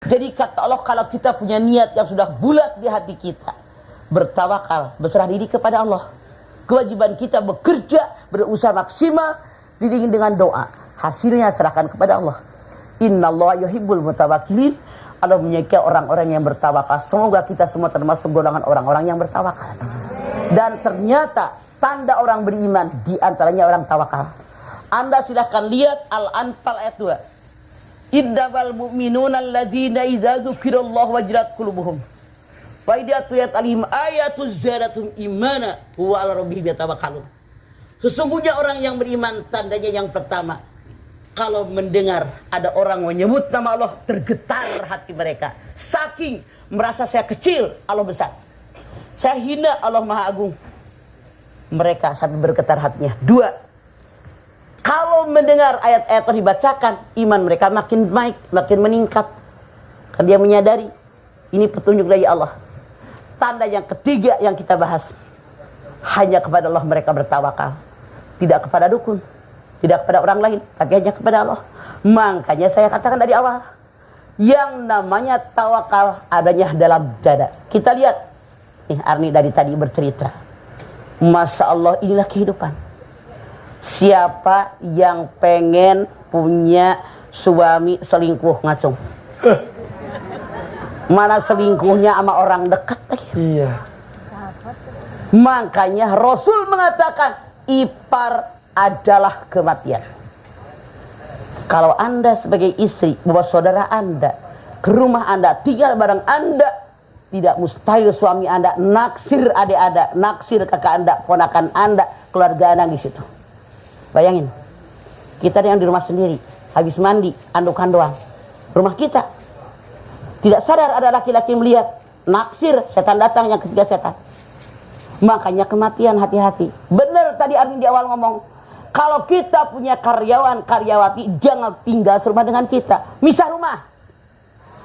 Jadi kata Allah, kalau kita punya niat yang sudah bulat di hati kita, bertawakal, berserah diri kepada Allah. Kewajiban kita bekerja, berusaha maksimal, diiringi dengan doa. Hasilnya serahkan kepada Allah. Innallaha yuhibbul mutawakkilin. Allah menyukai orang-orang yang bertawakal. Semoga kita semua termasuk golongan orang-orang yang bertawakal. Dan ternyata tanda orang beriman diantaranya orang tawakal. Anda silahkan lihat Al-Anfal ayat 2. Innamal mu'minuna alladzina idza dzukirallahu wajilat qulubuhum wa idza tuliyat alaihim ayatu zadatum imana wa 'ala rabbihim yatawakkalun. Sesungguhnya orang yang beriman tandanya yang pertama, kalau mendengar ada orang menyebut nama Allah, tergetar hati mereka. Saking merasa saya kecil, Allah besar. Saya hina, Allah Maha Agung. Mereka sampai bergetar hatinya. 2. Kalau mendengar ayat-ayat dibacakan, iman mereka makin baik, makin meningkat. Karena dia menyadari ini petunjuk dari Allah. Tanda yang ketiga yang kita bahas, hanya kepada Allah mereka bertawakal. Tidak kepada dukun, tidak kepada orang lain, tapi hanya kepada Allah. Makanya saya katakan dari awal, yang namanya tawakal adanya dalam dada. Kita lihat, nih Arni dari tadi bercerita. Masya Allah, inilah kehidupan. Siapa yang pengen punya suami selingkuh ngacung? Mana selingkuhnya sama orang dekat lagi? Iya. Makanya Rasul mengatakan ipar adalah kematian. Kalau Anda sebagai istri bawa saudara Anda ke rumah Anda, tinggal bareng Anda, tidak mustahil suami Anda naksir adik Anda, naksir kakak Anda, ponakan Anda, keluarga Anda di situ. Bayangin, kita yang di rumah sendiri, habis mandi, andukan doang. Rumah kita. Tidak sadar ada laki-laki melihat, naksir, setan datang yang ketiga setan. Makanya kematian, hati-hati. Benar tadi Arni di awal ngomong, kalau kita punya karyawan, karyawati, jangan tinggal serumah dengan kita. Misah rumah.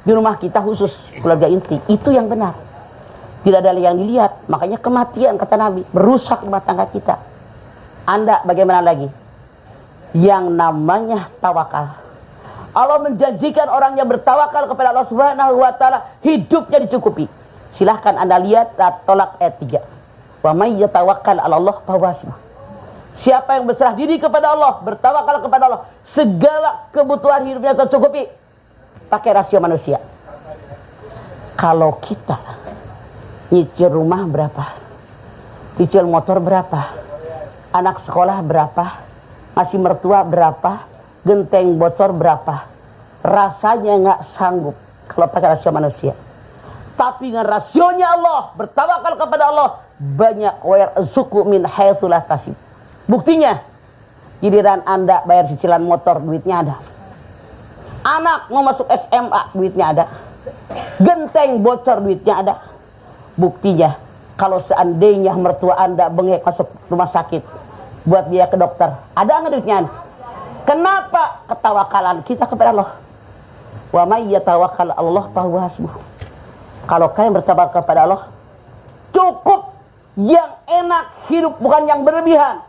Di rumah kita khusus, keluarga inti. Itu yang benar. Tidak ada yang dilihat. Makanya kematian, kata Nabi, merusak rumah tangga kita. Anda bagaimana lagi? Yang namanya tawakal. Allah menjanjikan orang yang bertawakal kepada Allah Subhanahu wa taala hidupnya dicukupi. Silahkan Anda lihat Tolak ayat 3. Wa may yatawakkal 'ala Allah fahuwa hasbuh. Siapa yang berserah diri kepada Allah, bertawakal kepada Allah, segala kebutuhan hidupnya tercukupi. Pakai rasio manusia. Kalau kita nyicil rumah berapa? Cicil motor berapa? Anak sekolah berapa? Ngasih mertua berapa? Genteng bocor berapa? Rasanya nggak sanggup kalau pakai rasio manusia. Tapi dengan rasionya Allah, bertawakal kepada Allah, banyak wa yarzuqu min haitsu la tasib. Buktinya, giliran Anda bayar cicilan motor, duitnya ada. Anak mau masuk SMA, duitnya ada. Genteng bocor, duitnya ada. Buktinya, kalau seandainya mertua Anda bengek masuk rumah sakit, buat biaya ke dokter, ada nggak duitnya? Kenapa? Ketawakalan kita kepada Allah. Wa may yatawakkal 'ala Allah fahuwa hasbuh. Kalau kalian bertawakal kepada Allah, cukup yang enak hidup, bukan yang berlebihan,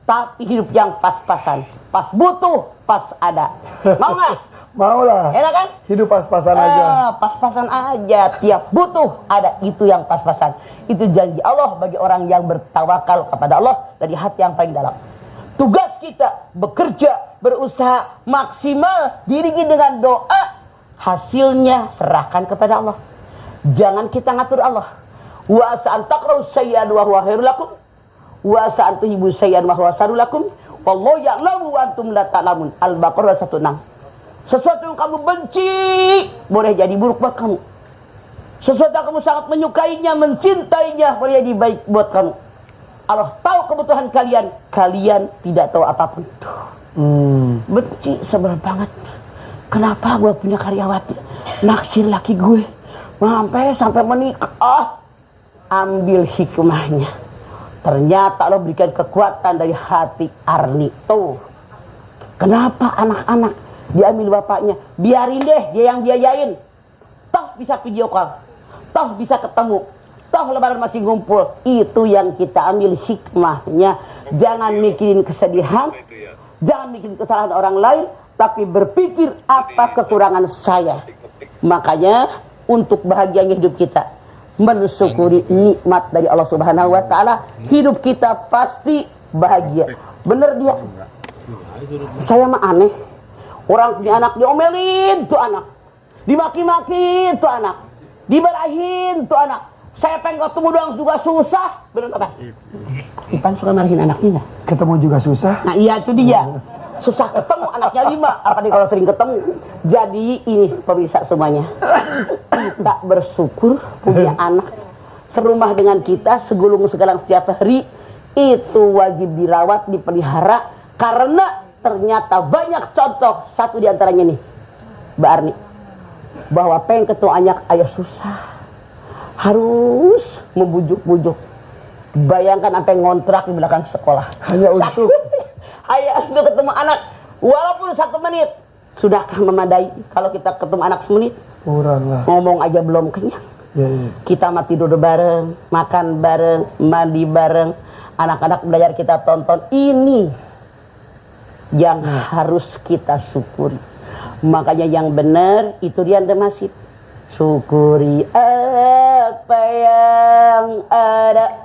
tapi hidup yang pas-pasan. Pas butuh, pas ada. Mau nggak? Mau lah. Enak kan? Hidup pas-pasan aja. Pas-pasan aja. Tiap butuh ada, itu yang pas-pasan. Itu janji Allah bagi orang yang bertawakal kepada Allah dari hati yang paling dalam. Tugas kita bekerja, berusaha maksimal, diiringi dengan doa. Hasilnya serahkan kepada Allah. Jangan kita ngatur Allah. Wa sa'an taqra'u sayyi'an wa huwa khairul lakum. Wa sa'an tuhibbu sayyi'an wa huwa syarrul lakum. Wallahu ya'lamu wa antum la ta'lamun. Al-Baqarah 16. Sesuatu yang kamu benci boleh jadi buruk buat kamu. Sesuatu yang kamu sangat menyukainya, mencintainya, boleh jadi baik buat kamu. Allah tahu kebutuhan kalian, kalian tidak tahu apapun. Benci sebelah banget. Kenapa gue punya karyawati naksir laki gue sampai menikah? Ambil hikmahnya. Ternyata Allah berikan kekuatan dari hati Arni. Tuh, kenapa anak-anak diambil bapaknya? Biarin deh dia yang biayain. Toh bisa video call, toh bisa ketemu, toh lebaran masih ngumpul. Itu yang kita ambil hikmahnya. Jangan mikirin kesedihan, jangan mikirin kesalahan orang lain, tapi berpikir apa kekurangan saya. Makanya untuk bahagianya hidup kita mensyukuri nikmat dari Allah Subhanahu wa taala, hidup kita pasti bahagia. Bener dia. Saya mah aneh. Orang punya anak diomelin tuh anak. Dimaki-maki tuh anak. Dimarahin tuh anak. Saya pengen ketemu doang juga susah. Bener apa? Ipan suka marahin anaknya enggak? Ketemu juga susah. Nah iya itu dia. Susah ketemu anaknya 5. Apalagi kalau sering ketemu. Jadi ini pemirsa semuanya. Kita bersyukur punya anak serumah dengan kita, segulung segalang setiap hari. Itu wajib dirawat, dipelihara. Karena ternyata banyak contoh. Satu diantaranya nih, Mbak Arni, bahwa pengen ketemu anak ayah susah, harus membujuk-bujuk. Bayangkan sampai ngontrak di belakang sekolah hanya untuk ketemu anak, walaupun 1 menit. Sudahkah memadai kalau kita ketemu anak 1 menit? kurang lah. Ngomong aja belum kenyang. Ya, ya. Kita mah tidur bareng, makan bareng, mandi bareng, anak-anak belajar kita tonton. Ini yang harus kita syukuri. Makanya yang benar itu dia masih syukuri apa yang ada.